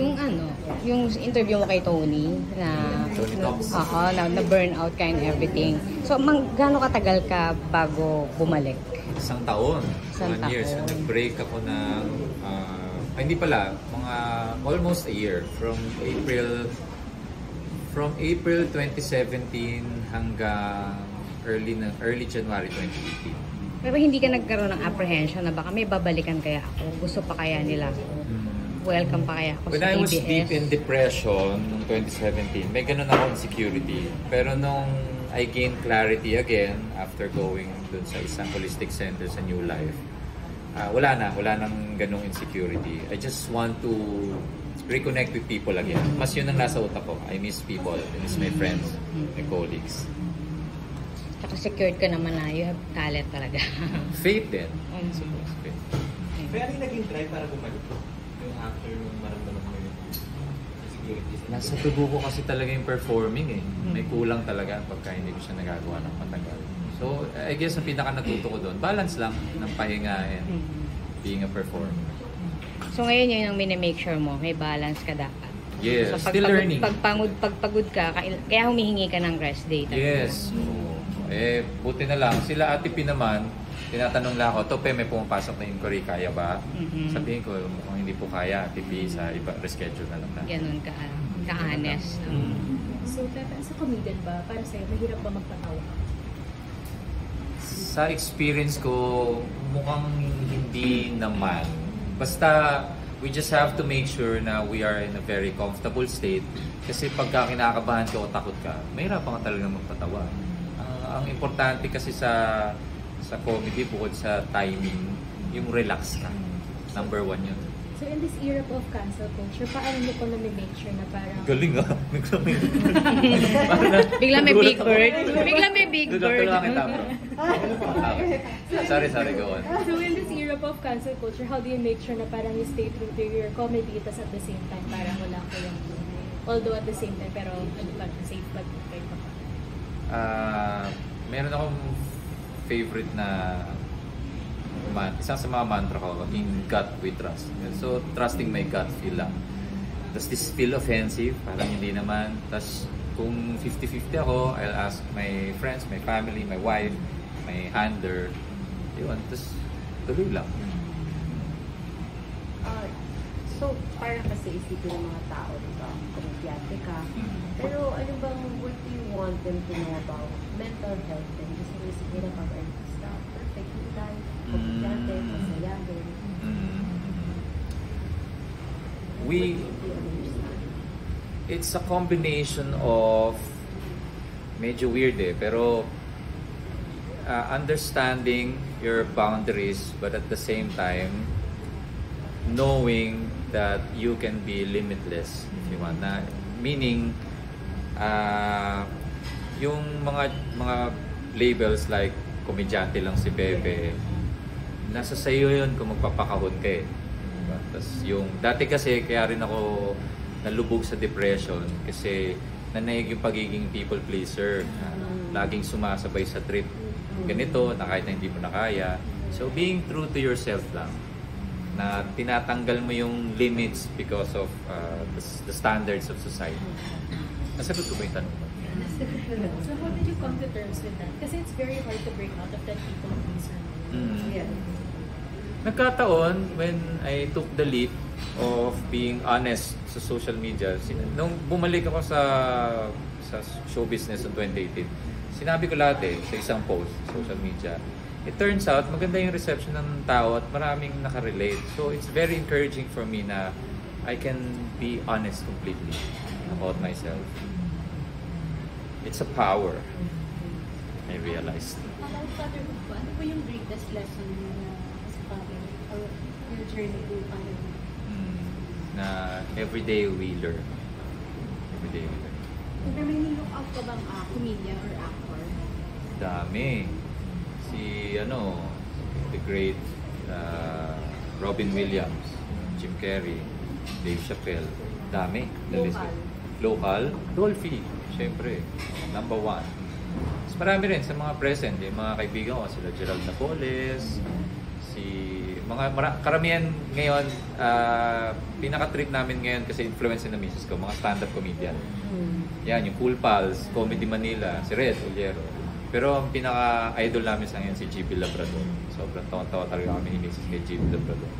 Yung yung interview mo kay Tony na na burnout ka and everything. So, gaano katagal ka bago bumalik? Isang taon. Isang 1 year. So, nag-break ako ng hindi pala, mga almost a year from April 2017 hanggang early January 2018. Pero hindi ka nagkaroon ng apprehension na baka may babalikan kaya ako? Gusto pa kaya nila? Welcome pa kaya ako When sa I was ABS? deep in depression noong 2017, may ganun akong insecurity. Pero nung I gained clarity again after going dun sa isang holistic center sa New Life, wala nang ganung insecurity. I just want to reconnect with people again. Mas yun ang nasa utak ko. I miss people. I miss my friends, my colleagues. Tsaka secured ka naman na you have talent talaga. Faith din. Okay. Pero ano yung naging try para bumalik yung after nung maramdaman mo yung insecurity? Nasa tubo ko kasi talaga yung performing eh. May kulang talaga pagka hindi ko siya nagagawa ng matagal. So, I guess ang pinaka natuto ko doon, balance lang ng pahinga and being a performer. So ngayon yun ang minimake sure mo, may balance ka dapat. Yes, So, still learning. Pagpagod ka, kaya humihingi ka ng rest day. Yes. So, buti na lang. Sila Ate P naman, tinatanong lang ako, Tope, may pumapasok na inquiry, kaya ba? Sabihin ko, mukhang hindi po kaya, Ate P, sa iba, reschedule na lang na. Ganun ka-honest. So, Pepe, sa comedian ba, para sa'yo, mahirap ba magpatawa? Sa experience ko, mukhang hindi naman. Basta, we just have to make sure na we are in a very comfortable state. Kasi pagka kinakabahan ka o takot ka, mahirapan ka talaga magpatawa. Ang importante kasi sa comedy, bukod sa timing, yung relax ka. Number 1 yun. So, in this era of cancel culture, paano mo pa na-make sure na parang... Galing ah. Bigla may big bird. Bigla may big bird. Sorry, go on. So, in this era of cancel culture, how do you make sure na parang you stay true to your comedy tas at the same time parang wala kayong... Although at the same time, pero safe pa kayo pa? Meron akong favorite na isang sa mga mantra ko, in gut we trust. So, trusting my gut feel lang. Does this feel offensive? Parang hindi naman. Tapos, kung 50-50 ako, I'll ask my friends, my family, my wife, my handler. Yun, tapos tuloy lang. So, parang kasi isipin ng mga tao, diba? Komedyante ka. Pero ano bang, what do you want them to know about mental health? And gusto mo isipin na pag-artista, perfect yung tayo. Komedyante, masayahin. It's a combination of medyo weird pero understanding your boundaries but at the same time knowing that you can be limitless if you want na meaning yung mga labels like komedyante lang si Bebe nasa sayo yun kung magpapakahon ka diba? Tas yung dati kasi kaya rin ako nalubog sa depression kasi nanaig yung pagiging people pleaser laging sumasabay sa trip ganito na kahit na hindi mo na kaya so being true to yourself lang na tinatanggal mo yung limits because of the standards of society. Nasagot ko ba yung tanong mo? So how did you come to terms with that? Kasi it's very hard to break out of that people pleaser. Yeah. Nagkataon when I took the leap of being honest sa social media. Nung bumalik ako sa show business in 2018, sinabi ko lahat sa isang post, social media. It turns out, maganda yung reception ng tao at maraming nakarelate. So it's very encouraging for me na I can be honest completely about myself. It's a power, I realized. About fatherhood po, ano po yung greatest lesson sa father or your journey to fatherhood? Na everyday we learn. Everyday we learn. Pero may nilook out ka bang comedian or actor? Dami. Si the great Robin Williams, Jim Carrey, Dave Chappelle. Dami. Local. Dolphy. Siyempre. Number 1. Mas marami rin sa mga present. Yung mga kaibigan ko, sila Gerald Napoles, si Karamihan ngayon, pinaka-trip namin ngayon kasi influence na misis ko, mga stand-up comedian. Yan, yung Cool Pals, Comedy Manila, si Red Uliero. Pero ang pinaka-idol namin sa ngayon si GB Labrador. Sobrang tawa-tawa talaga kami ni misis kay GB Labrador.